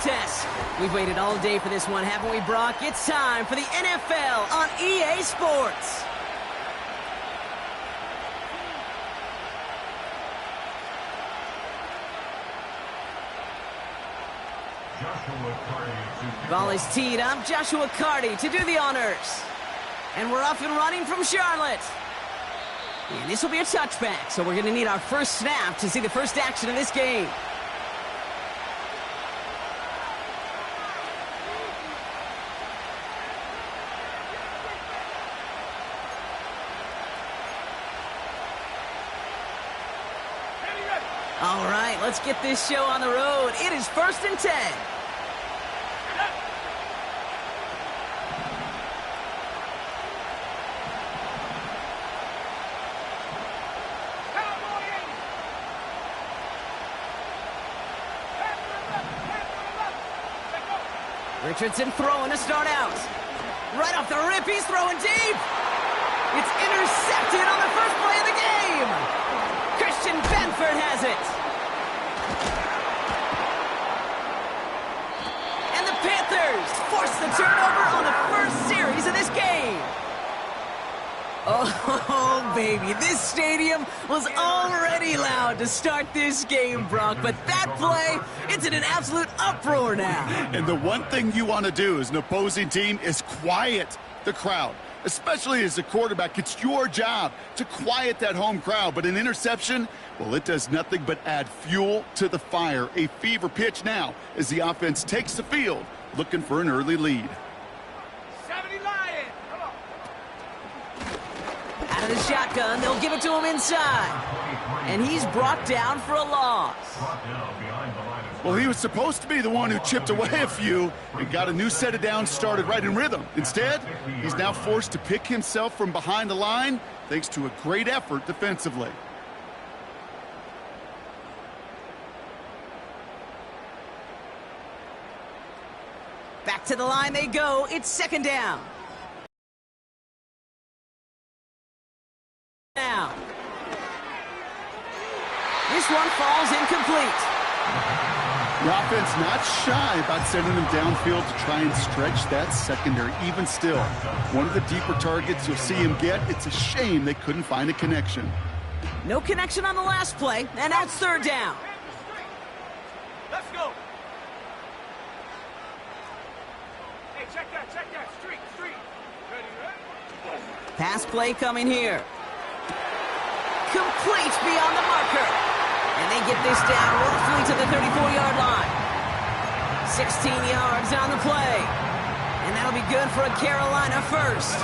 contest. We've waited all day for this one, haven't we, Brock? It's time for the NFL on EA Sports. Ball is teed up. Joshua Carty to do the honors. And we're off and running from Charlotte. And this will be a touchback, so we're going to need our first snap to see the first action of this game. All right, let's get this show on the road. It is 1st and 10. Richardson throwing to start out. Right off the rip, he's throwing deep. It's intercepted on the first play of the game. Christian Benford has it. And the Panthers force the turnover on the first series of this game. Oh, baby, this stadium was already loud to start this game, Brock, but that play, it's in an absolute uproar now. And the one thing you want to do as an opposing team is quiet the crowd, especially as a quarterback. It's your job to quiet that home crowd, but an interception, well, it does nothing but add fuel to the fire. A fever pitch now as the offense takes the field, looking for an early lead. Out of the shotgun, they'll give it to him inside. And he's brought down for a loss. Well, he was supposed to be the one who chipped away a few and got a new set of downs started right in rhythm. Instead, he's now forced to pick himself from behind the line thanks to a great effort defensively. Back to the line they go. It's 2nd down. Now, this one falls incomplete. The offense not shy about sending them downfield to try and stretch that secondary. Even still, one of the deeper targets you'll see him get. It's a shame they couldn't find a connection. No connection on the last play, and that's 3rd down. Let's go. Hey, check that. Street. Ready? Pass play coming here. Complete beyond the marker. And they get this down roughly to the 34-yard line. 16 yards on the play. And that'll be good for a Carolina first.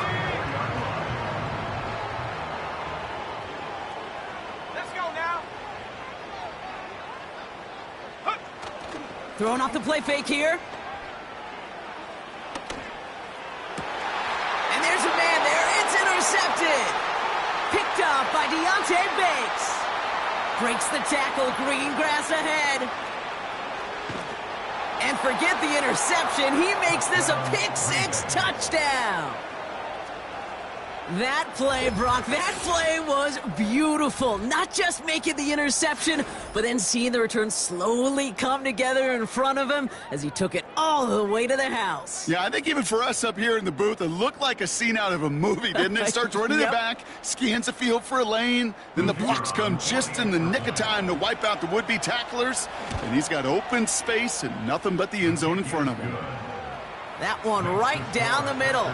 Let's go now. Throwing off the play fake here. And there's a man there. It's intercepted. Picked up by Deontay Banks. Breaks the tackle, green grass ahead. And forget the interception, he makes this a pick-6 touchdown. That play, Brock, that play was beautiful. Not just making the interception, but then seeing the return slowly come together in front of him as he took it all the way to the house. Yeah, I think even for us up here in the booth, it looked like a scene out of a movie, didn't it? Starts running it back, scans the field for a lane, then the blocks come just in the nick of time to wipe out the would-be tacklers, and he's got open space and nothing but the end zone in front of him. That one right down the middle.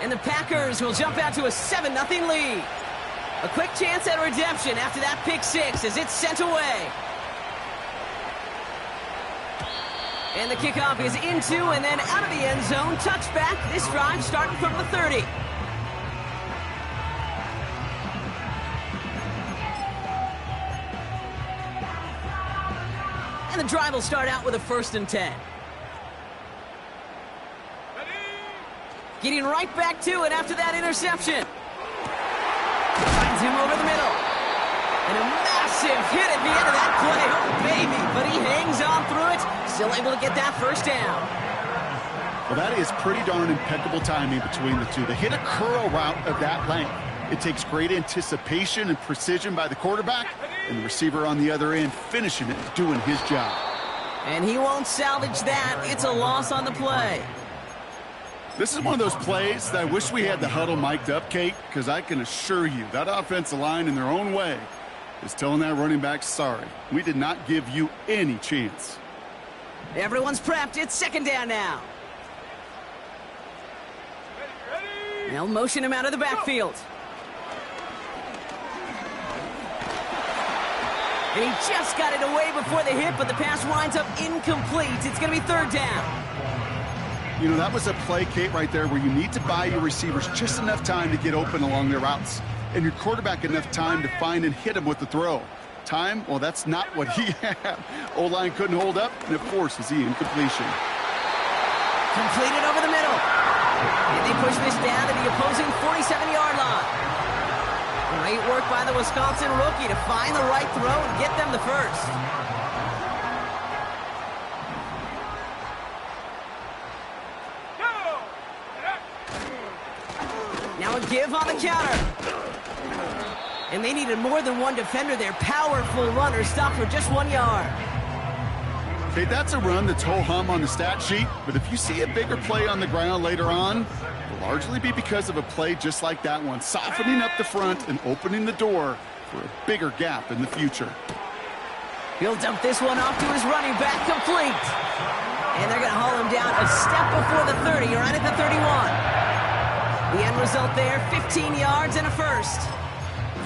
And the Packers will jump out to a 7-0 lead. A quick chance at redemption after that pick-6 as it's sent away. And the kickoff is into and then out of the end zone. Touchback. This drive starting from the 30. And the drive will start out with a 1st and 10. Getting right back to it after that interception. Finds him over the middle. And a massive hit at the end of that play. Oh, baby. But he hangs on through it. Still able to get that 1st down. Well, that is pretty darn impeccable timing between the two. To hit a curl route of that length, it takes great anticipation and precision by the quarterback, and the receiver on the other end finishing it, doing his job. And he won't salvage that. It's a loss on the play. This is one of those plays that I wish we had the huddle mic'd up, Kate, because I can assure you that offensive line in their own way is telling that running back, sorry, we did not give you any chance. Everyone's prepped. It's second down now. They'll motion him out of the backfield. And he just got it away before the hit, but the pass winds up incomplete. It's going to be third down. You know, that was a play, Kate, right there where you need to buy your receivers just enough time to get open along their routes, and your quarterback enough time to find and hit him with the throw. Time, well, that's not what he had. O-line couldn't hold up, and it forces the incompletion. Completed over the middle. And they push this down to the opposing 47-yard line. Great work by the Wisconsin rookie to find the right throw and get them the first. Now a give on the counter. And they needed more than one defender. Their powerful runner stopped for just 1 yard. Okay, that's a run that's ho-hum on the stat sheet, but if you see a bigger play on the ground later on, it'll largely be because of a play just like that one, softening up the front and opening the door for a bigger gap in the future. He'll dump this one off to his running back, complete. And they're going to haul him down a step before the 30, right at the 31. The end result there, 15 yards and a first.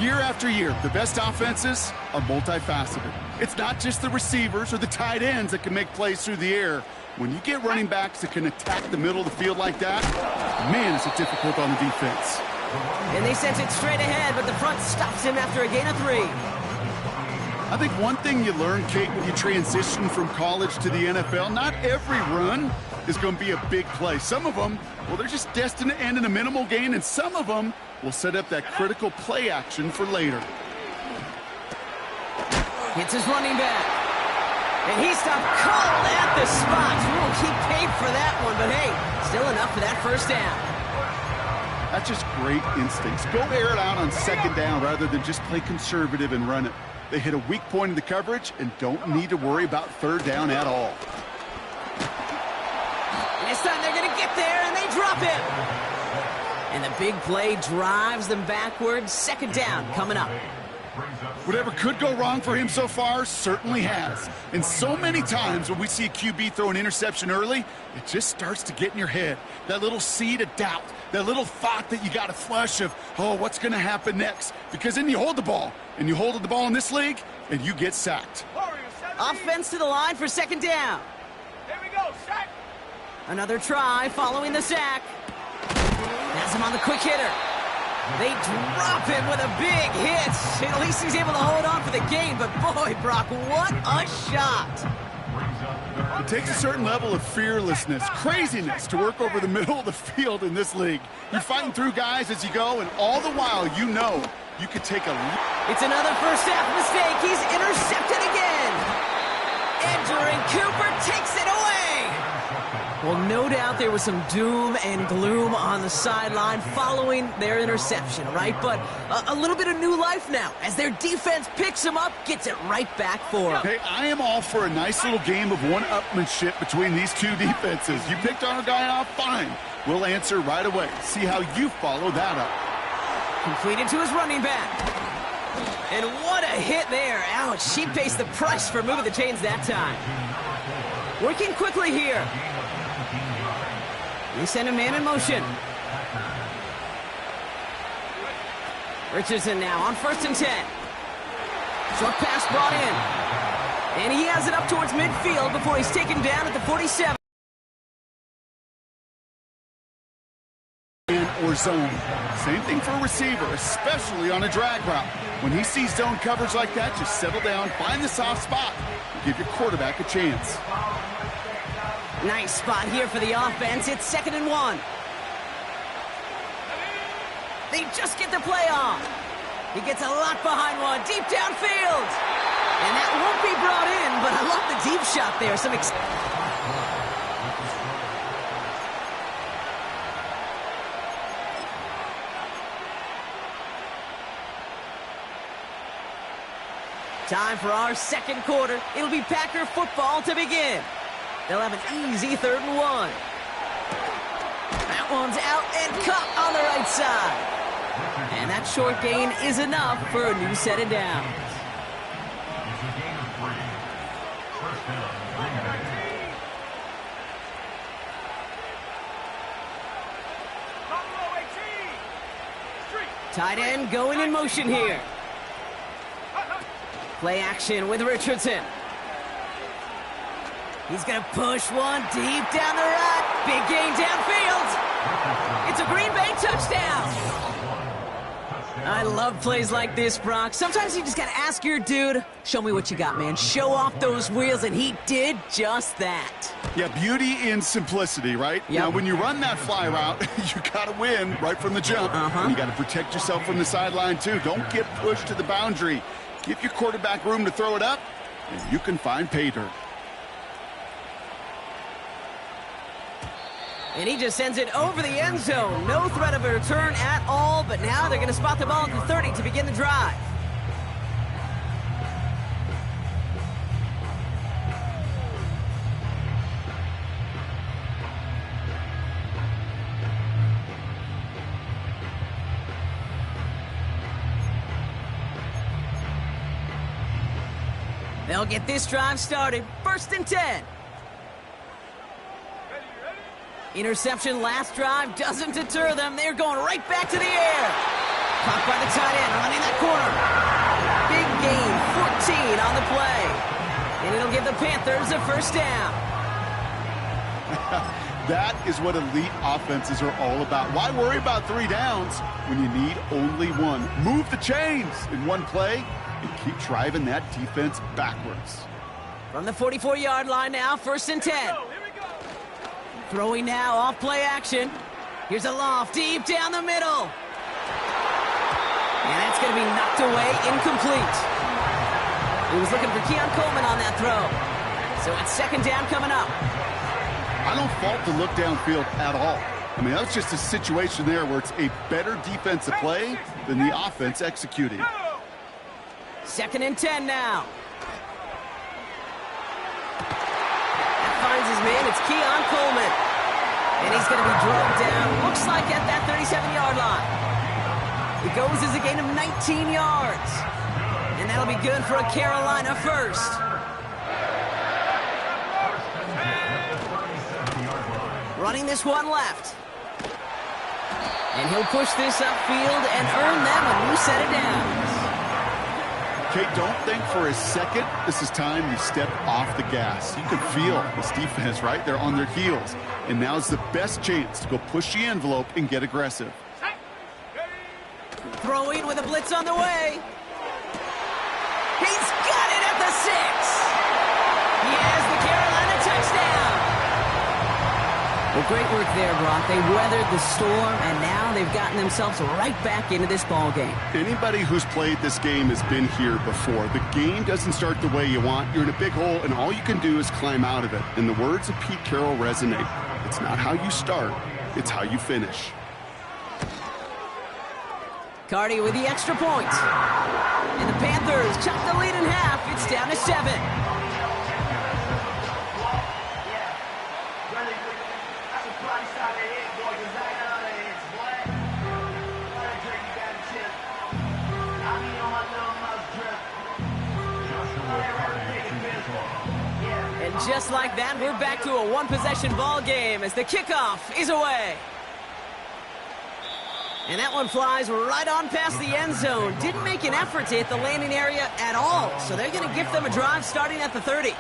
Year after year, the best offenses are multifaceted. It's not just the receivers or the tight ends that can make plays through the air. When you get running backs that can attack the middle of the field like that, man, is it difficult on the defense. And they sent it straight ahead, but the front stops him after a gain of 3. I think one thing you learn, Kate, when you transition from college to the NFL, not every run is going to be a big play. Some of them, well, they're just destined to end in a minimal gain, and some of them will set up that critical play action for later. Hits his running back. And he stopped cold at the spot. Ooh, he paid for that one, but hey, still enough for that first down. That's just great instincts. Go air it out on second down rather than just play conservative and run it. They hit a weak point in the coverage and don't need to worry about third down at all. This time they're going to get there, and they drop him. And the big play drives them backwards. Second down coming up. Whatever could go wrong for him so far certainly has. And so many times when we see a QB throw an interception early, it just starts to get in your head. That little seed of doubt, that little thought that you got to flush of, oh, what's going to happen next? Because then you hold the ball, and you hold the ball in this league, and you get sacked. Offense to the line for second down. Here we go, sack. Another try following the sack. Has him on the quick hitter. They drop him with a big hit. At least he's able to hold on for the game, but boy, Brock, what a shot. It takes a certain level of fearlessness, craziness to work over the middle of the field in this league. You're fighting through guys as you go, and all the while you know you could take a leap. It's another first half mistake. He's intercepted again. Edgerrin Cooper takes it away. Well, no doubt there was some doom and gloom on the sideline following their interception, right? But a little bit of new life now as their defense picks him up, gets it right back for him. Hey, I am all for a nice little game of one-upmanship between these two defenses. You picked our guy off, fine. We'll answer right away. See how you follow that up. Completed to his running back. And what a hit there. Ouch, she pays the price for moving the chains that time. Working quickly here. They send a man in motion. Richardson now on 1st and 10. Short pass brought in. And he has it up towards midfield before he's taken down at the 47. Or zone. Same thing for a receiver, especially on a drag route. When he sees zone coverage like that, just settle down, find the soft spot, and give your quarterback a chance. Nice spot here for the offense. It's 2nd and 1. They just get the play off. He gets a lot behind one, deep downfield. And that won't be brought in, but I love the deep shot there. Time for our second quarter. It'll be Packer football to begin. They'll have an easy 3rd and 1. That one's out and cut on the right side. And that short gain is enough for a new set of downs. Tight end going in motion here. Play action with Richardson. He's going to push one deep down the right. Big gain downfield. It's a Green Bay touchdown. I love plays like this, Brock. Sometimes you just got to ask your dude, show me what you got, man. Show off those wheels, and he did just that. Yeah, beauty in simplicity, right? Yep. Now, when you run that fly route, you got to win right from the jump. And you got to protect yourself from the sideline, too. Don't get pushed to the boundary. Give your quarterback room to throw it up, and you can find pay dirt. And he just sends it over the end zone. No threat of a return at all, but now they're going to spot the ball at the 30 to begin the drive. They'll get this drive started. 1st and 10. Interception last drive doesn't deter them. They're going right back to the air. Caught by the tight end, running that corner. Big gain, 14 on the play. And it'll give the Panthers a 1st down. That is what elite offenses are all about. Why worry about 3 downs when you need only 1? Move the chains in one play and keep driving that defense backwards. From the 44-yard line now, 1st and 10. Throwing now off play action. Here's a loft deep down the middle. And that's going to be knocked away, incomplete. He was looking for Keon Coleman on that throw. So it's 2nd down coming up. I don't fault the look downfield at all. I mean, that was just a situation there where it's a better defensive play than the offense executing. 2nd and 10 now. Finds his man, it's Keon Coleman. And he's going to be drugged down, looks like at that 37-yard line. It goes as a gain of 19 yards. And that'll be good for a Carolina 1st. Running this one left. And he'll push this upfield and earn them a new set of downs. Kate, don't think for a second this is time you step off the gas. You can feel this defense, right? They're on their heels. And now's the best chance to go push the envelope and get aggressive. Throwing with a blitz on the way. He's got it at the 6. He has the Carolina touchdown. Well, great work there, Brock. They weathered the storm, and now they've gotten themselves right back into this ball game. Anybody who's played this game has been here before. The game doesn't start the way you want. You're in a big hole, and all you can do is climb out of it. And the words of Pete Carroll resonate. It's not how you start, it's how you finish. Cardi with the extra point. And the Panthers chop the lead in half. It's down to 7. And just like that, we're back to a one-possession ball game as the kickoff is away. And that one flies right on past the end zone. Didn't make an effort to hit the landing area at all. So they're going to give them a drive starting at the 30.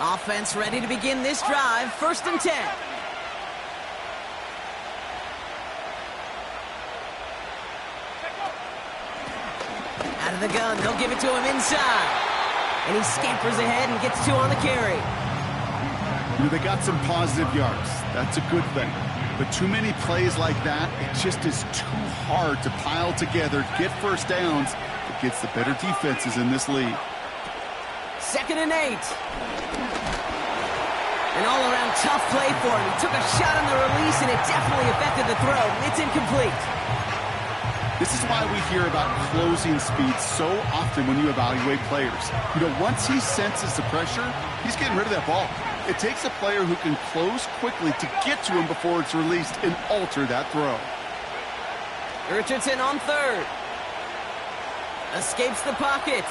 Offense ready to begin this drive. 1st and 10. Out of the gun, they'll give it to him inside. And he scampers ahead and gets 2 on the carry. They got some positive yards. That's a good thing. But too many plays like that, it just is too hard to pile together, get first downs against the better defenses in this league. 2nd and 8. An all-around tough play for him. He took a shot on the release, and it definitely affected the throw. It's incomplete. This is why we hear about closing speed so often when you evaluate players. You know, once he senses the pressure, he's getting rid of that ball. It takes a player who can close quickly to get to him before it's released and alter that throw. Richardson on 3rd. Escapes the pocket.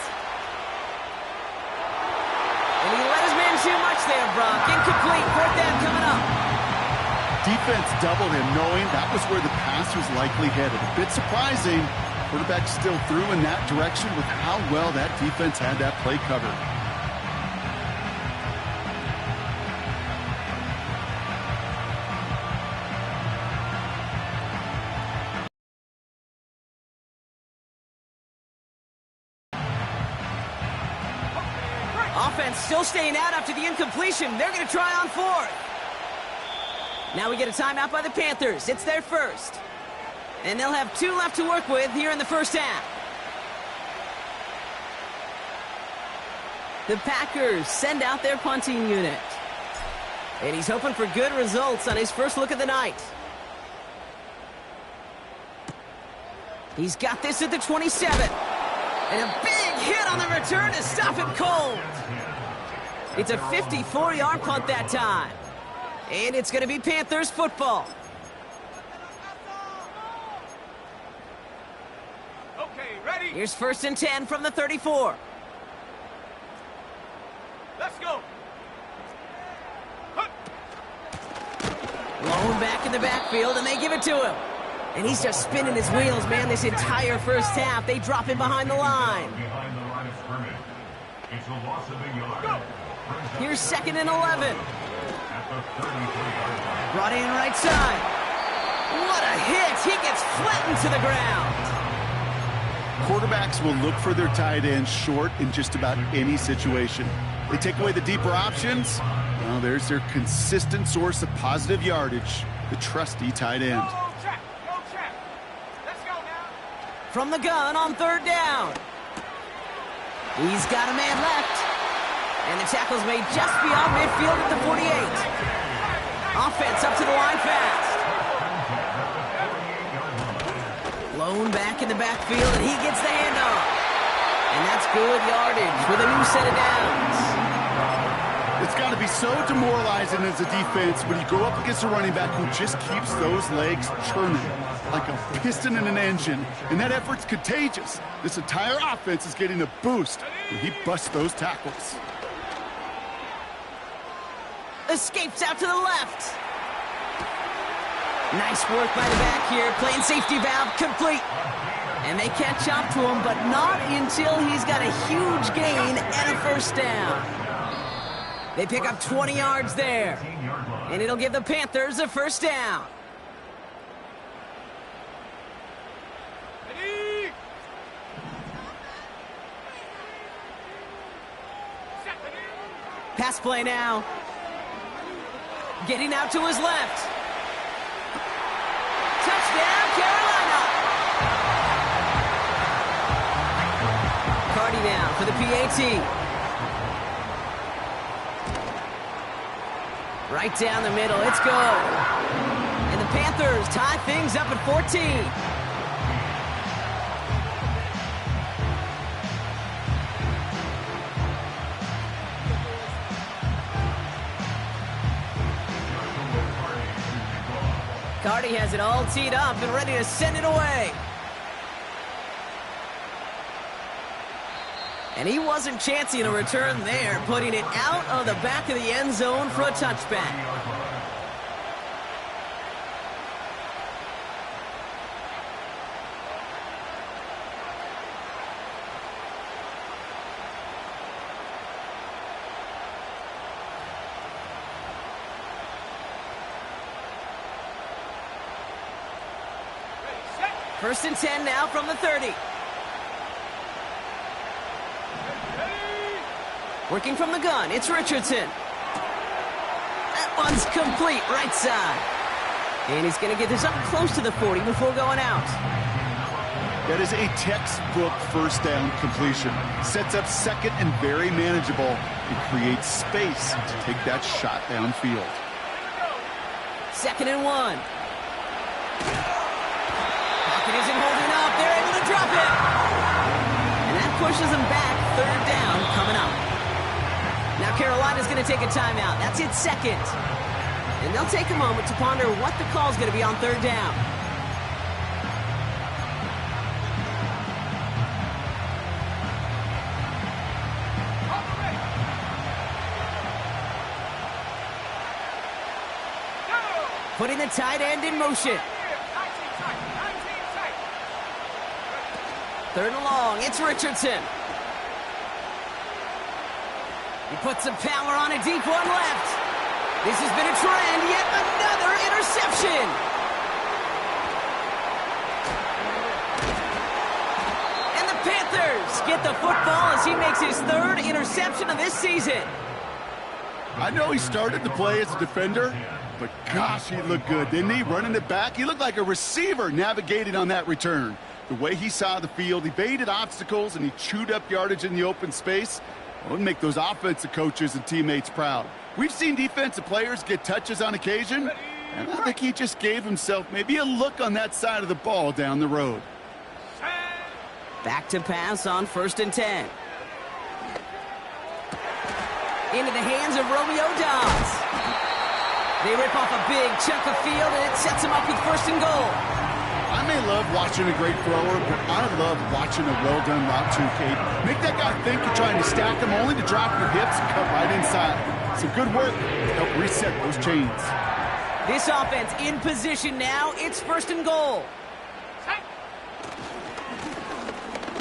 And he let his man too much there, Brock. Incomplete. 4th down coming up. Defense doubled him, knowing that was where the pass was likely headed. A bit surprising. Quarterback still threw in that direction with how well that defense had that play covered. Offense still staying out after the incompletion. They're going to try on 4th. Now we get a timeout by the Panthers. It's their first. And they'll have 2 left to work with here in the first half. The Packers send out their punting unit. And he's hoping for good results on his first look of the night. He's got this at the 27. And a big hit on the return to stop him cold. It's a 54-yard punt that time. And it's going to be Panthers football. Okay, ready? Here's 1st and 10 from the 34. Let's go. Huh. Lone back in the backfield, and they give it to him. And he's just spinning his wheels, man, this entire first half. They drop him behind the line. Behind the line of scrimmage. It's a loss of a yard. Here's 2nd and 11. At the 33-yard line. Brought in right side. What a hit. He gets flattened to the ground. Quarterbacks will look for their tight end short in just about any situation. They take away the deeper options. Well, there's their consistent source of positive yardage, the trusty tight end. Go check. Go check. Let's go now. From the gun on 3rd down. He's got a man left. And the tackle's made just beyond midfield at the 48. Offense up to the line fast. Lone back in the backfield, and he gets the handoff. And that's good yardage with a new set of downs. It's got to be so demoralizing as a defense when you go up against a running back who just keeps those legs churning like a piston in an engine. And that effort's contagious. This entire offense is getting a boost when he busts those tackles. Escapes out to the left. Nice work by the back here. Playing safety valve complete. And they catch up to him, but not until he's got a huge gain and a first down. They pick up 20 yards there. And it'll give the Panthers a first down. Ready? Set. Pass play now. Getting out to his left. Touchdown, Carolina! Cardi down for the PAT. Right down the middle, it's good. And the Panthers tie things up at 14. Cardi has it all teed up and ready to send it away. And he wasn't chancing a return there, putting it out of the back of the end zone for a touchback. First and 10 now from the 30. Working from the gun, it's Richardson. That one's complete, right side. And he's going to get this up close to the 40 before going out. That is a textbook first down completion. Sets up second and very manageable and creates space to take that shot downfield. 2nd and 1. Pocket isn't holding up. They're able to drop it. And that pushes them back. 3rd down coming up. Now Carolina's going to take a timeout. That's its 2nd. And they'll take a moment to ponder what the call's going to be on 3rd down. Putting the tight end in motion. 3rd and long. It's Richardson. He puts some power on a deep one left. This has been a trend. Yet another interception. And the Panthers get the football as he makes his 3rd interception of this season. I know he started the play as a defender, but gosh, he looked good, didn't he? Running it back, he looked like a receiver navigating on that return. The way he saw the field, he baited obstacles, and he chewed up yardage in the open space. It would make those offensive coaches and teammates proud. We've seen defensive players get touches on occasion, and I think he just gave himself maybe a look on that side of the ball down the road. Back to pass on 1st and 10. Into the hands of Romeo Doubs. They rip off a big chunk of field, and it sets him up with 1st and goal. I may love watching a great thrower, but I love watching a well-done route too, Kate. Make that guy think you're trying to stack him only to drop your hips and cut right inside. Some good work to help reset those chains. This offense in position now. It's 1st and goal.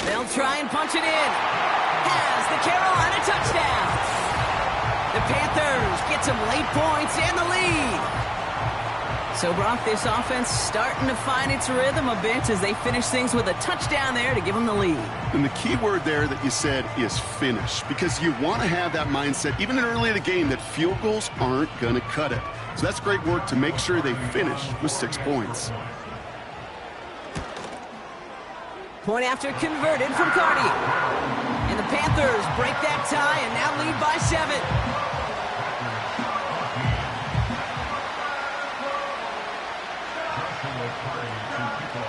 They'll try and punch it in. Has the Carolina touchdown. The Panthers get some late points and the lead. So, Brock, this offense starting to find its rhythm a bit as they finish things with a touchdown there to give them the lead. And the key word there that you said is finish, because you want to have that mindset, even early in the game, that field goals aren't going to cut it. So that's great work to make sure they finish with 6 points. Point after converted from Cardi. And the Panthers break that tie and now lead by 7.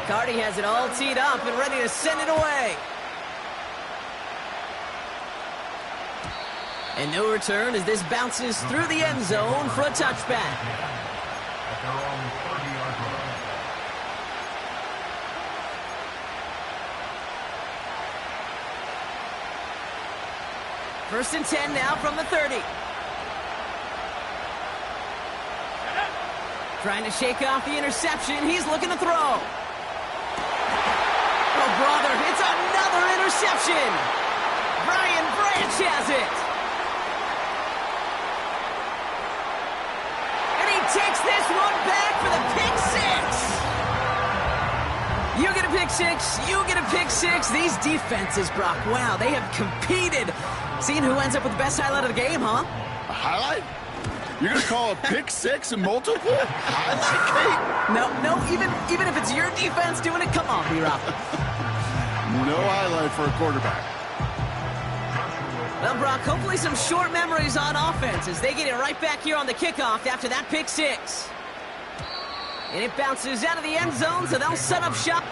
Cardi has it all teed up and ready to send it away. And no return as this bounces through the end zone for a touchback. At their own 30-yard line. 1st and 10 now from the 30. Trying to shake off the interception. He's looking to throw. Oh, brother, it's another interception. Brian Branch has it. And he takes this one back for the pick 6. You get a pick 6. You get a pick 6. These defenses, Brock, wow, they have competed. Seeing who ends up with the best highlight of the game, huh? A highlight? You're going to call a pick 6 and multiple? Highlight, No, even if it's your defense doing it, come on, B-Rock. No highlight for a quarterback. Well, Brock, hopefully some short memories on offense as they get it right back here on the kickoff after that pick 6. And it bounces out of the end zone, so they'll set up shop.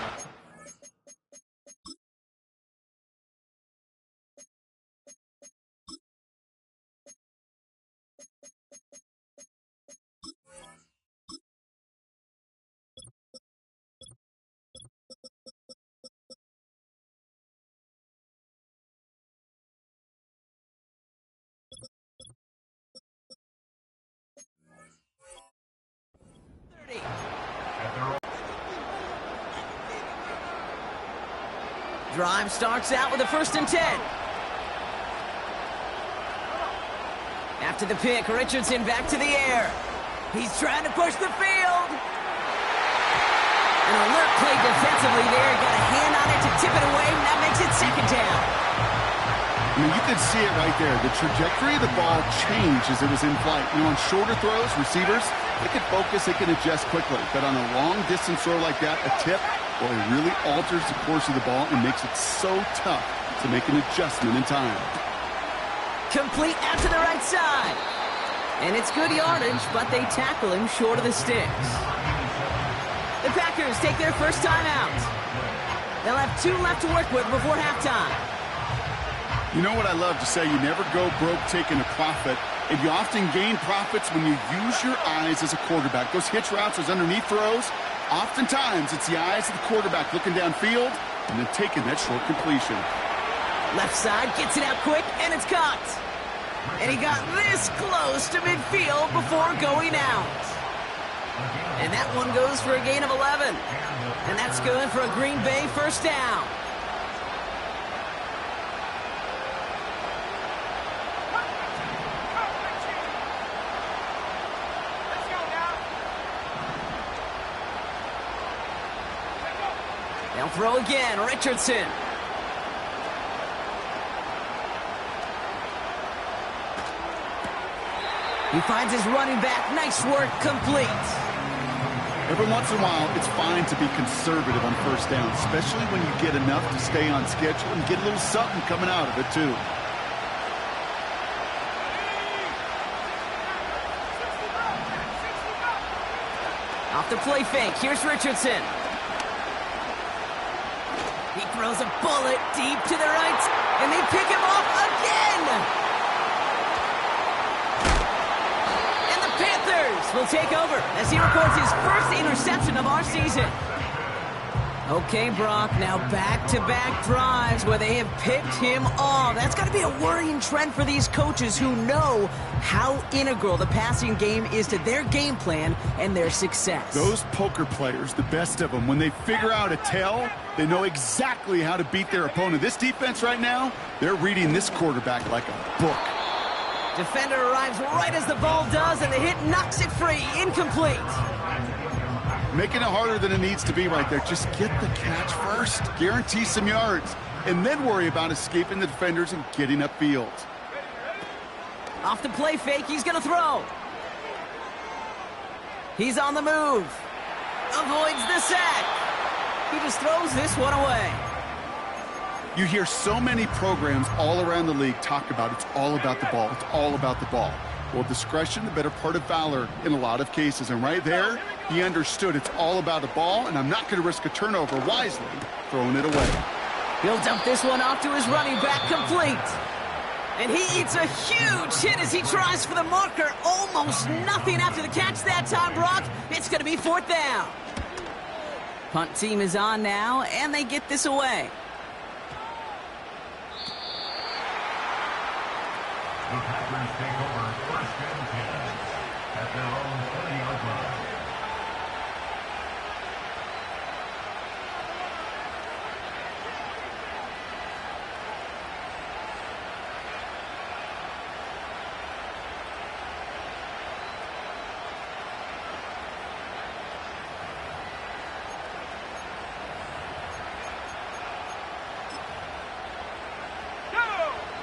Drive starts out with a 1st and 10. After the pick, Richardson back to the air. He's trying to push the field. An alert play defensively there. Got a hand on it to tip it away, and that makes it 2nd down. I mean, you could see it right there. The trajectory of the ball changed as it was in flight. You know, on shorter throws, receivers, they can focus, they can adjust quickly. But on a long-distance throw like that, a tip, well, it really alters the course of the ball and makes it so tough to make an adjustment in time. Complete out to the right side. And it's good yardage, but they tackle him short of the sticks. The Packers take their first time out. They'll have 2 left to work with before halftime. You know what I love to say? You never go broke taking a profit, and you often gain profits when you use your eyes as a quarterback. Those hitch routes, those underneath throws, oftentimes it's the eyes of the quarterback looking downfield and then taking that short completion. Left side gets it out quick, and it's caught. And he got this close to midfield before going out. And that one goes for a gain of 11. And that's good for a Green Bay first down. They'll throw again, Richardson. He finds his running back. Nice work, complete. Every once in a while, it's fine to be conservative on first down, especially when you get enough to stay on schedule and get a little something coming out of it, too. Off the play fake, here's Richardson. He throws a bullet deep to the right, and they pick him off again! Panthers will take over as he records his first interception of our season. Okay, Brock, now back-to-back drives where they have picked him off. That's got to be a worrying trend for these coaches who know how integral the passing game is to their game plan and their success. Those poker players, the best of them, when they figure out a tell, they know exactly how to beat their opponent. This defense right now, they're reading this quarterback like a book. Defender arrives right as the ball does, and the hit knocks it free. Incomplete. Making it harder than it needs to be right there. Just get the catch first. Guarantee some yards. And then worry about escaping the defenders and getting upfield. Off the play fake, he's going to throw. He's on the move. Avoids the sack. He just throws this one away. You hear so many programs all around the league talk about it's all about the ball. It's all about the ball. Well, discretion, the better part of valor in a lot of cases. And right there, he understood it's all about the ball, and I'm not going to risk a turnover wisely, throwing it away. He'll dump this one off to his running back, complete. And he eats a huge hit as he tries for the marker. Almost nothing after the catch that time, Brock. It's going to be 4th down. Punt team is on now, and they get this away. The Packers take over 1st and 10 at their own 30-yard line.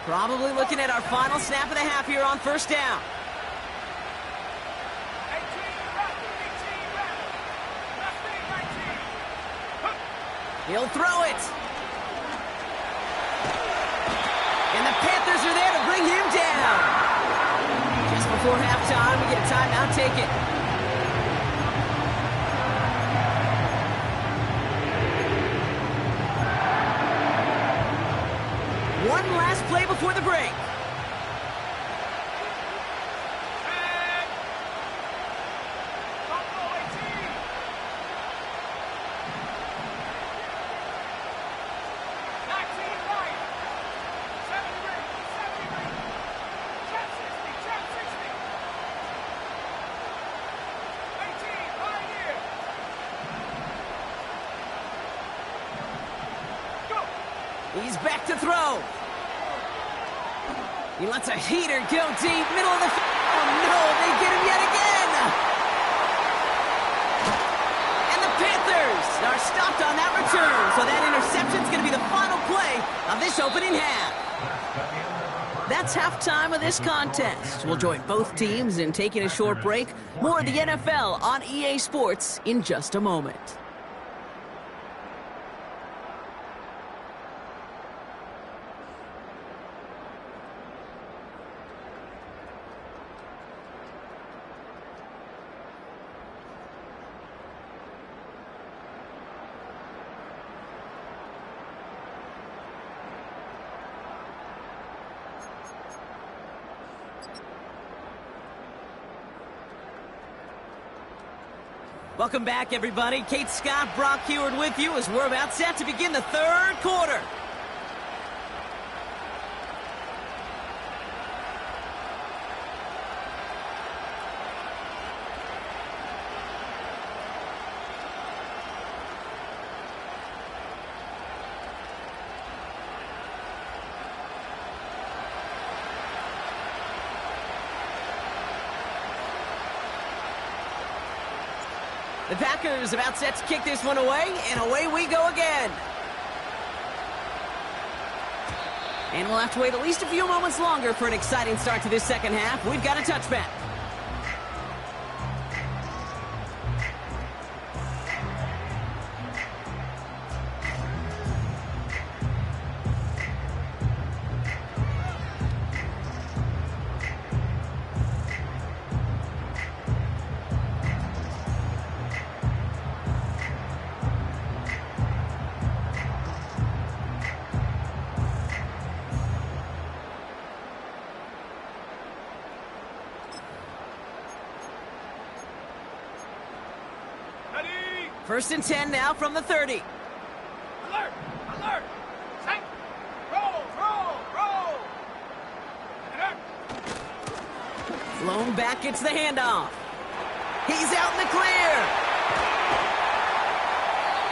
Probably looking at our final snap of the half here on 1st down. He'll throw it. And the Panthers are there to bring him down. Just before halftime, we get a timeout taken. One last play before the break. He's back to throw. He lets a heater go deep, middle of the field. Oh no, they get him yet again. And the Panthers are stopped on that return. So that interception's going to be the final play of this opening half. That's halftime of this contest. We'll join both teams in taking a short break. More of the NFL on EA Sports in just a moment. Welcome back, everybody. Kate Scott, Brock Heward with you as we're about set to begin the third quarter. The Packers about set to kick this one away, and away we go again. And we'll have to wait at least a few moments longer for an exciting start to this second half. We've got a touchback. First and 10 now from the 30. Alert! Alert! Tank! Roll! Roll! Roll! Alert! Flown back gets the handoff. He's out in the clear.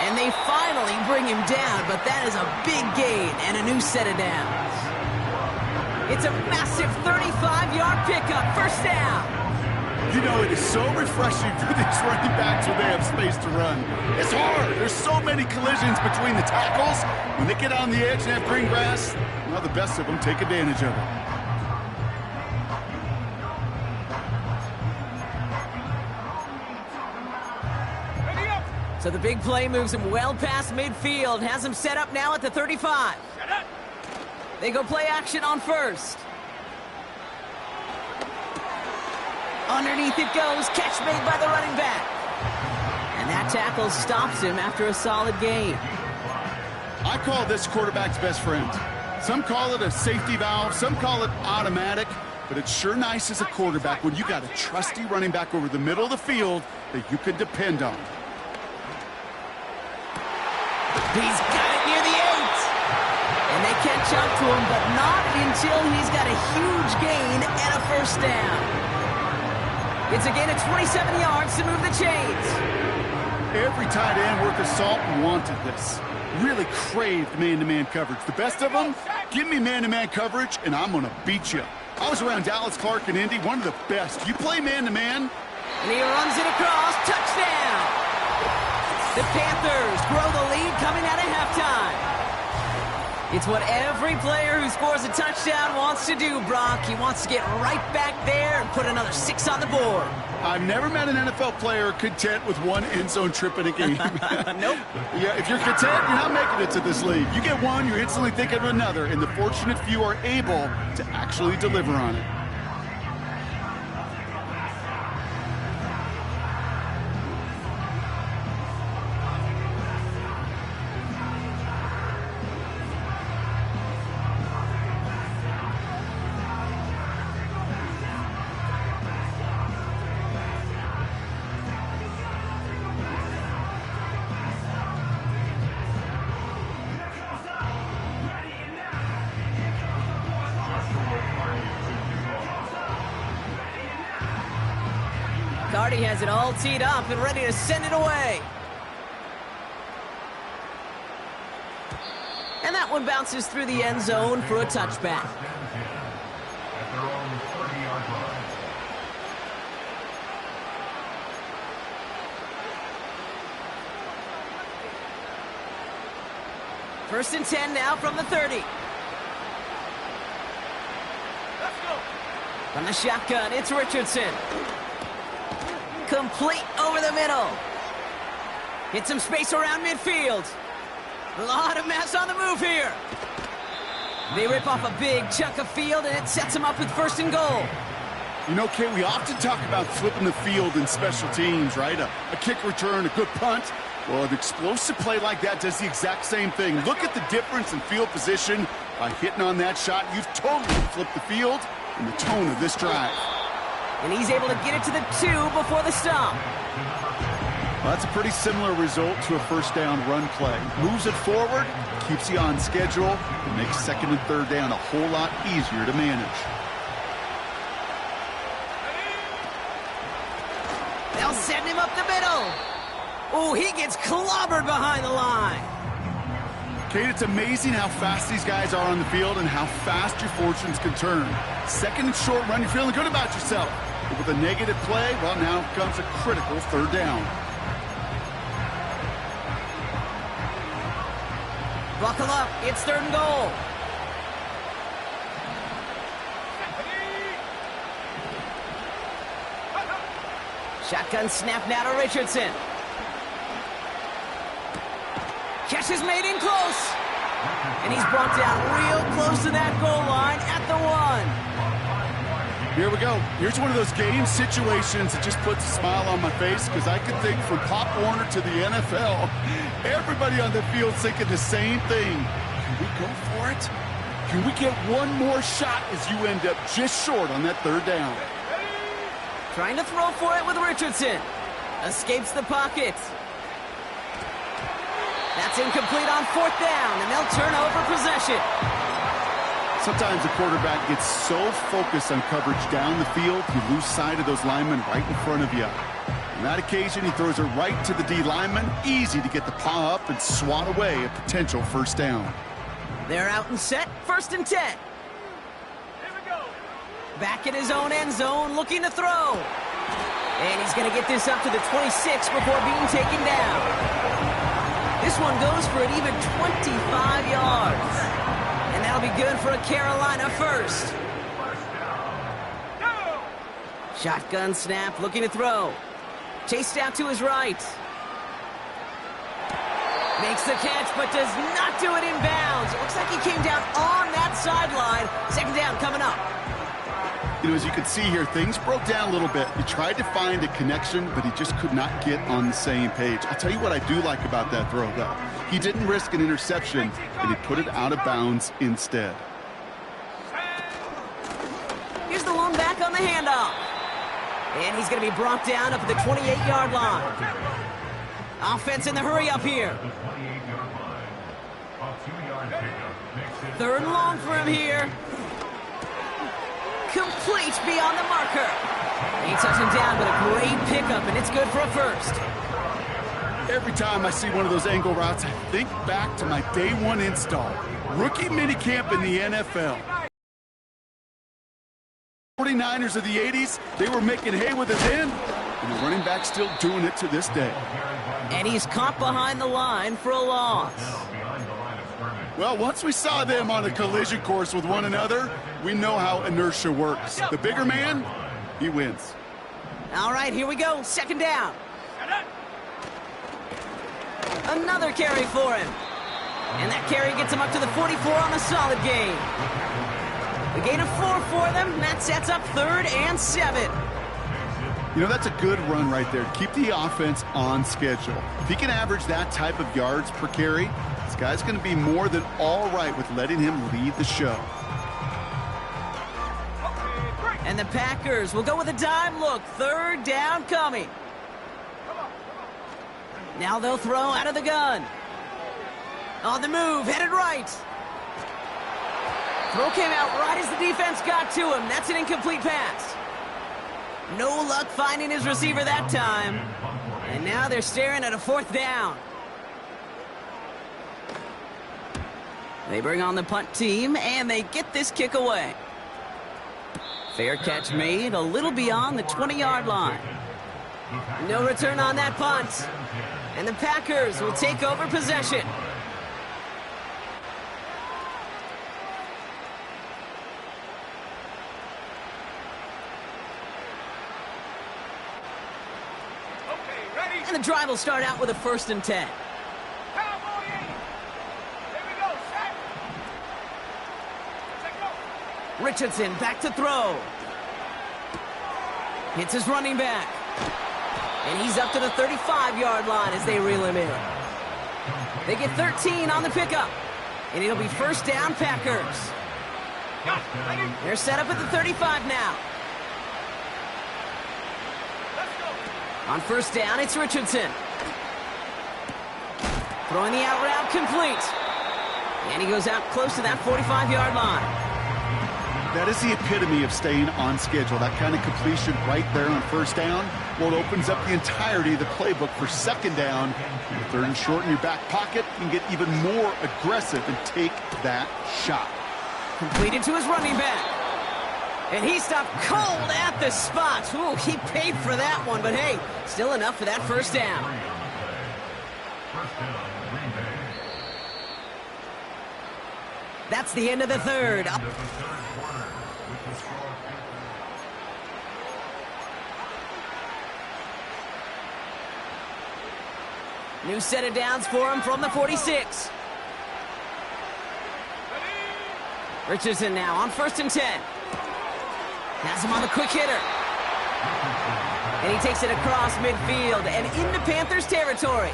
And they finally bring him down, but that is a big gain and a new set of downs. It's a massive 35-yard pickup, first down. You know, it is so refreshing for these running backs when they have space to run. It's hard. There's so many collisions between the tackles. When they get on the edge and have green grass, well, the best of them take advantage of it. Ready up! So the big play moves him well past midfield, has him set up now at the 35. Shut up! They go play action on first. Underneath it goes, catch made by the running back. And that tackle stops him after a solid gain. I call this quarterback's best friend. Some call it a safety valve, some call it automatic, but it's sure nice as a quarterback when you got a trusty running back over the middle of the field that you can depend on. He's got it near the 8. And they catch up to him, but not until he's got a huge gain and a first down. It's a gain of 27 yards to move the chains. Every tight end worth of salt wanted this. Really craved man-to-man coverage. The best of them, give me man-to-man coverage, and I'm going to beat you. I was around Dallas Clark and Indy, one of the best. You play man-to-man. And he runs it across. Touchdown! The Panthers grow the lead coming out of halftime. It's what every player who scores a touchdown wants to do, Brock. He wants to get right back there and put another 6 on the board. I've never met an NFL player content with one end zone trip in a game. Nope. Yeah, if you're content, you're not making it to this league. You get one, you're instantly thinking of another, and the fortunate few are able to actually deliver on it. Cardi has it all teed up and ready to send it away. And that one bounces through the end zone for a touchback. At their own 30-yard line. First and 10 now from the 30. From the shotgun, it's Richardson. Complete over the middle. Hit some space around midfield. A lot of mass on the move here. They rip off a big chunk of field, and it sets them up with first and goal. You know, Kay, we often talk about flipping the field in special teams, right? A kick return, a good punt. Well, an explosive play like that does the exact same thing. Look at the difference in field position. By hitting on that shot, you've totally flipped the field and the tone of this drive. And he's able to get it to the 2 before the stop. Well, that's a pretty similar result to a first down run play. Moves it forward, keeps you on schedule, and makes second and third down a whole lot easier to manage. They'll send him up the middle. Oh, he gets clobbered behind the line. Kate, it's amazing how fast these guys are on the field and how fast your fortunes can turn. Second and short run, you're feeling good about yourself. But with a negative play, well, now comes a critical third down. Buckle up, it's third and goal. Shotgun snap now to Richardson. Catch is made in close. And he's brought down real close to that goal line at the 1. Here we go. Here's one of those game situations that just puts a smile on my face because I can think from Pop Warner to the NFL, everybody on the field thinking the same thing. Can we go for it? Can we get one more shot as you end up just short on that third down? Trying to throw for it with Richardson. Escapes the pocket. That's incomplete on fourth down, and they'll turn over possession. Sometimes a quarterback gets so focused on coverage down the field, you lose sight of those linemen right in front of you. On that occasion, he throws it right to the D lineman. Easy to get the paw up and swat away a potential first down. They're out and set, first and 10. Here we go. Back in his own end zone, looking to throw. And he's going to get this up to the 26 before being taken down. This one goes for an even 25 yards. And that'll be good for a Carolina first. Shotgun snap, looking to throw. Chased out to his right. Makes the catch, but does not do it in bounds. It looks like he came down on that sideline. Second down coming up. You know, as you can see here, things broke down a little bit. He tried to find a connection, but he just could not get on the same page. I'll tell you what I do like about that throw, though. He didn't risk an interception, and he put it out of bounds instead. Here's the lone back on the handoff. And he's going to be brought down up at the 28-yard line. Offense in the hurry up here. Third and long for him here. Complete beyond the marker. He touched him down with a great pickup, and it's good for a first. Every time I see one of those angle routes, I think back to my day one install. Rookie minicamp in the NFL. 49ers of the 80s, they were making hay with it then, and the running back's still doing it to this day. And he's caught behind the line for a loss. Well, once we saw them on a collision course with one another, we know how inertia works. The bigger man, he wins. All right, here we go. Second down. Another carry for him. And that carry gets him up to the 44 on a solid gain. A gain of 4 for them. That sets up third and 7. You know, that's a good run right there. Keep the offense on schedule. If he can average that type of yards per carry, this guy's going to be more than all right with letting him lead the show. And the Packers will go with a dime look. Third down coming. Now they'll throw out of the gun. On the move, headed right. Throw came out right as the defense got to him. That's an incomplete pass. No luck finding his receiver that time. And now they're staring at a fourth down. They bring on the punt team, and they get this kick away. Fair catch made a little beyond the 20-yard line. No return on that punt. And the Packers will take over possession. And the drive will start out with a 1st and 10. Cowboy 8. Here we go. Set. Set go. Richardson back to throw. Hits his running back. And he's up to the 35-yard line as they reel him in. They get 13 on the pickup. And it'll be 1st down, Packers. Got it. Ready? They're set up at the 35 now. Let's go. On 1st down, it's Richardson. Throwing the out route complete. And he goes out close to that 45-yard line. That is the epitome of staying on schedule. That kind of completion right there on 1st down. Well, it opens up the entirety of the playbook for 2nd down. With 3rd and short in your back pocket, you can get even more aggressive and take that shot. Completed to his running back. And he stopped cold at the spot. Ooh, he paid for that one, but hey, still enough for that 1st down. That's the end of the 3rd. New set of downs for him from the 46. Richardson now on 1st and 10. Has him on the quick hitter. And he takes it across midfield and into Panthers territory.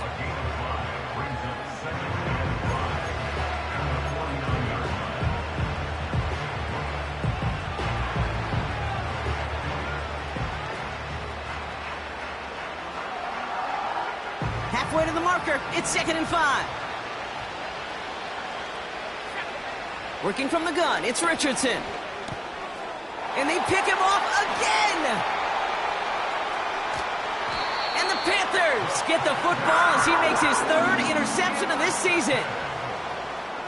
Halfway to the marker, it's 2nd and 5. Working from the gun, it's Richardson. And they pick him off again! And the Panthers get the football as he makes his 3rd interception of this season.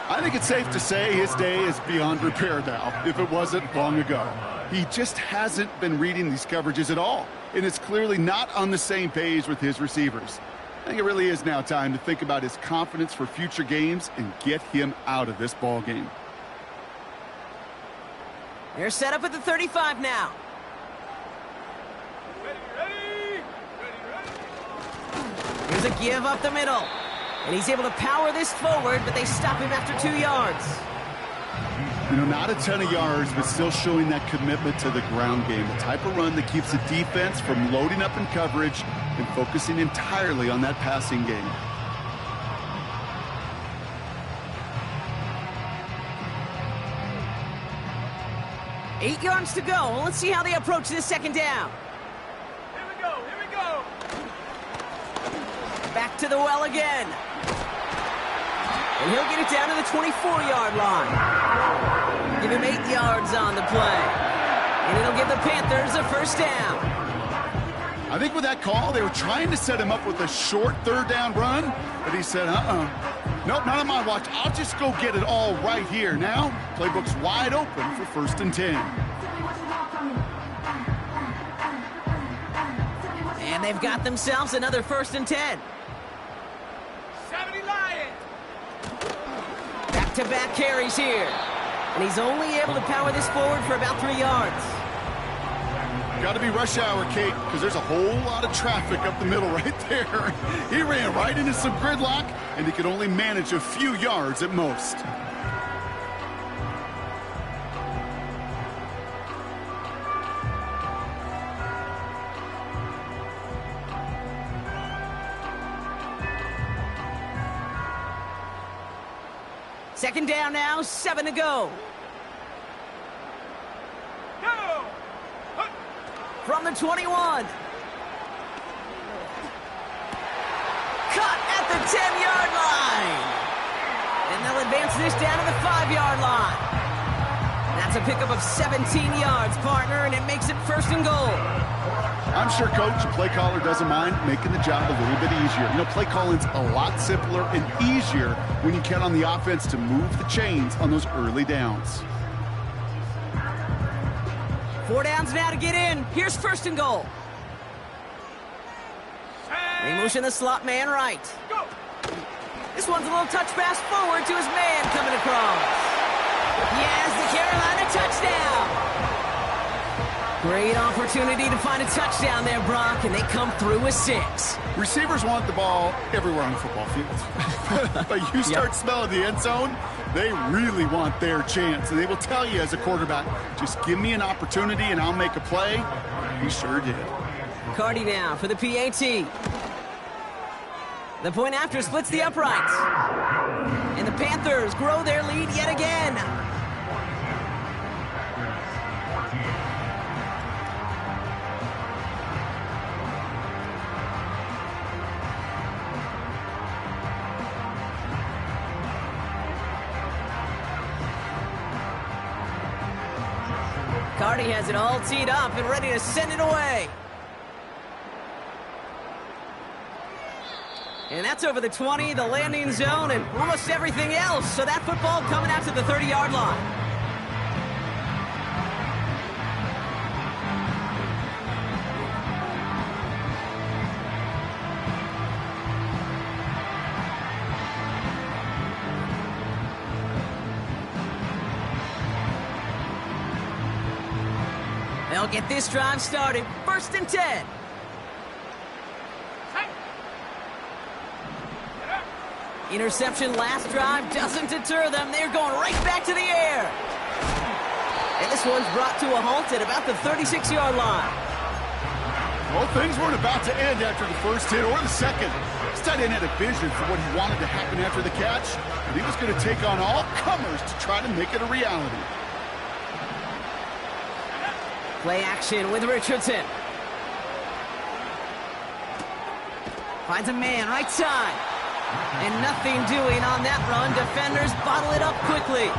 I think it's safe to say his day is beyond repair now, if it wasn't long ago. He just hasn't been reading these coverages at all, and it's clearly not on the same page with his receivers. I think it really is now time to think about his confidence for future games and get him out of this ball game. They're set up at the 35 now. Ready. Here's a give up the middle. And he's able to power this forward, but they stop him after 2 yards. You know, not a ton of yards, but still showing that commitment to the ground game. The type of run that keeps the defense from loading up in coverage and focusing entirely on that passing game. Eight yards to go. Well, let's see how they approach this 2nd down. Here we go. Back to the well again. And he'll get it down to the 24-yard line. Give him 8 yards on the play. And it'll give the Panthers a 1st down. I think with that call, they were trying to set him up with a short 3rd down run, but he said, nope, not on my watch. I'll just go get it all right here. Now, playbook's wide open for 1st and 10. And they've got themselves another 1st and 10. 70 Lions. Back-to-back carries here. And he's only able to power this forward for about 3 yards. Got to be rush hour, Kate, because there's a whole lot of traffic up the middle right there. He ran right into some gridlock, and he could only manage a few yards at most. Second down now, 7 to go. Go. From the 21. Cut at the 10-yard line. And they'll advance this down to the 5-yard line. That's a pickup of 17 yards, partner, and it makes it 1st and goal. I'm sure coach and play caller doesn't mind making the job a little bit easier. You know, play calling's a lot simpler and easier when you count on the offense to move the chains on those early downs. 4 downs now to get in. Here's 1st and goal. They motion the slot man right. Go. This one's a little touch pass forward to his man coming across. He has the Carolina touchdown. Great Great opportunity to find a touchdown there, Brock, and they come through with 6. Receivers want the ball everywhere on the football field. But you start smelling the end zone, they really want their chance. And they will tell you as a quarterback, just give me an opportunity and I'll make a play. He sure did. Carty now for the PAT. The point after splits the uprights. And the Panthers grow their lead yet again. Carty has it all teed up and ready to send it away. And that's over the 20, the landing zone, and almost everything else. So that football coming out to the 30-yard line. They'll get this drive started. 1st and 10. Interception last drive doesn't deter them. They're going right back to the air. And this one's brought to a halt at about the 36-yard line. Well, things weren't about to end after the first hit or the second. This tight end had a vision for what he wanted to happen after the catch, and he was going to take on all comers to try to make it a reality. Play action with Richardson. Finds a man right side. And nothing doing on that run. Defenders bottle it up quickly.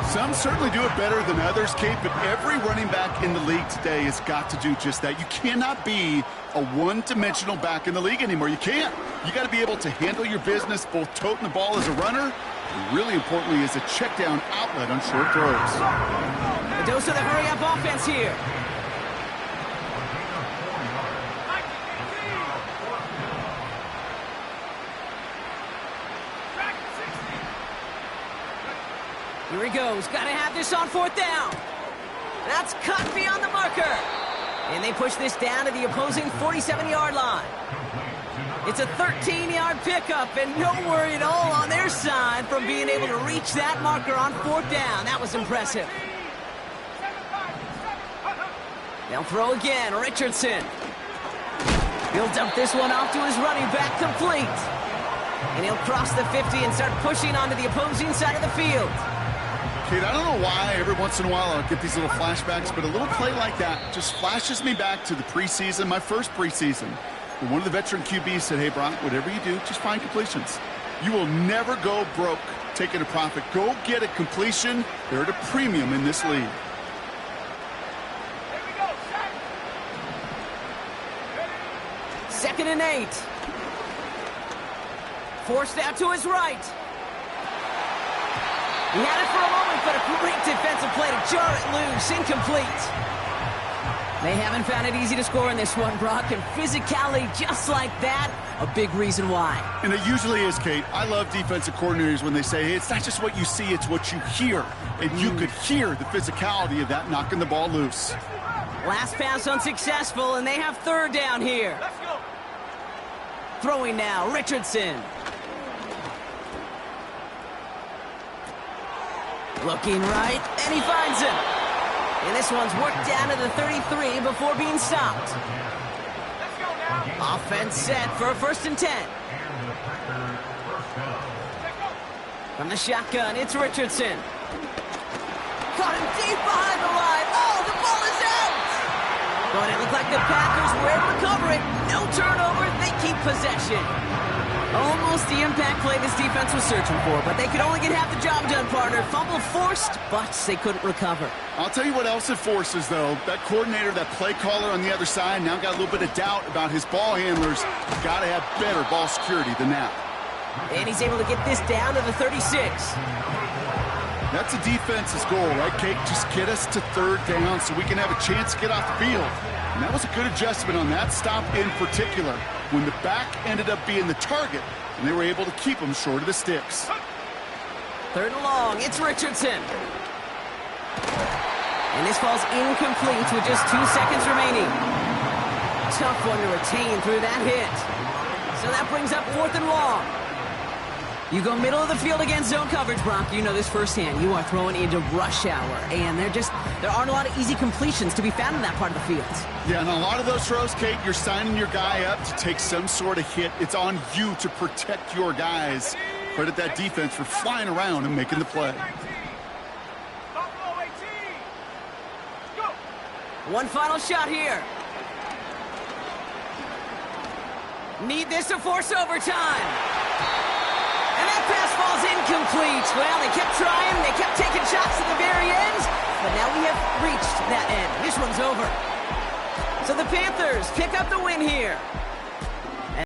Some certainly do it better than others, Kate, but every running back in the league today has got to do just that. You cannot be a one-dimensional back in the league anymore. You can't. You got to be able to handle your business, both toting the ball as a runner, and really importantly as a check-down outlet on short throws. A dose of the hurry-up offense here. Here he goes. Got to have this on 4th down. That's cut beyond the marker. And they push this down to the opposing 47-yard line. It's a 13-yard pickup, and no worry at all on their side from being able to reach that marker on 4th down. That was impressive. They'll throw again. Richardson. He'll dump this one off to his running back, complete. And he'll cross the 50 and start pushing onto the opposing side of the field. Kate, I don't know why every once in a while I'll get these little flashbacks, but a little play like that just flashes me back to the preseason, my first preseason. When one of the veteran QBs said, hey, Brock, whatever you do, just find completions. You will never go broke taking a profit. Go get a completion. They're at a premium in this league. 2nd and 8. Forced out to his right. He had it for a moment, but a great defensive play to jar it loose. Incomplete. They haven't found it easy to score in this one, Brock, and physicality just like that, a big reason why. And it usually is, Kate. I love defensive coordinators when they say, hey, it's not just what you see, it's what you hear. And you could hear the physicality of that knocking the ball loose. Last pass unsuccessful, and they have 3rd down here. Let's go. Throwing now, Richardson. Looking right, and he finds him. And this one's worked down to the 33 before being stopped. Let's go now. Offense set for a 1st and 10. From the shotgun, it's Richardson. Caught him deep behind the line. Oh, the ball is out! But it looked like the Packers were able to cover it. No turnover, they keep possession. Almost the impact play this defense was searching for, but they could only get half the job done, partner. Fumble forced, but they couldn't recover. I'll tell you what else it forces, though. That coordinator, that play caller on the other side, now got a little bit of doubt about his ball handlers. Got to have better ball security than that. And he's able to get this down to the 36. That's a defense's goal, right, Kate? Just get us to 3rd down so we can have a chance to get off the field. And that was a good adjustment on that stop in particular, when the back ended up being the target, and they were able to keep him short of the sticks. 3rd and long, it's Richardson. And this falls incomplete with just 2 seconds remaining. Tough one to retain through that hit. So that brings up 4th and long. You go middle of the field against zone coverage, Brock. You know this firsthand. You are throwing into rush hour, and there aren't a lot of easy completions to be found in that part of the field. Yeah, and a lot of those throws, Kate, you're signing your guy up to take some sort of hit. It's on you to protect your guys. Credit that defense for flying around and making the play. One final shot here. Need this to force overtime. And that pass falls incomplete. Well, they kept trying. They kept taking shots at the very end. But now we have reached that end. This one's over. So the Panthers pick up the win here.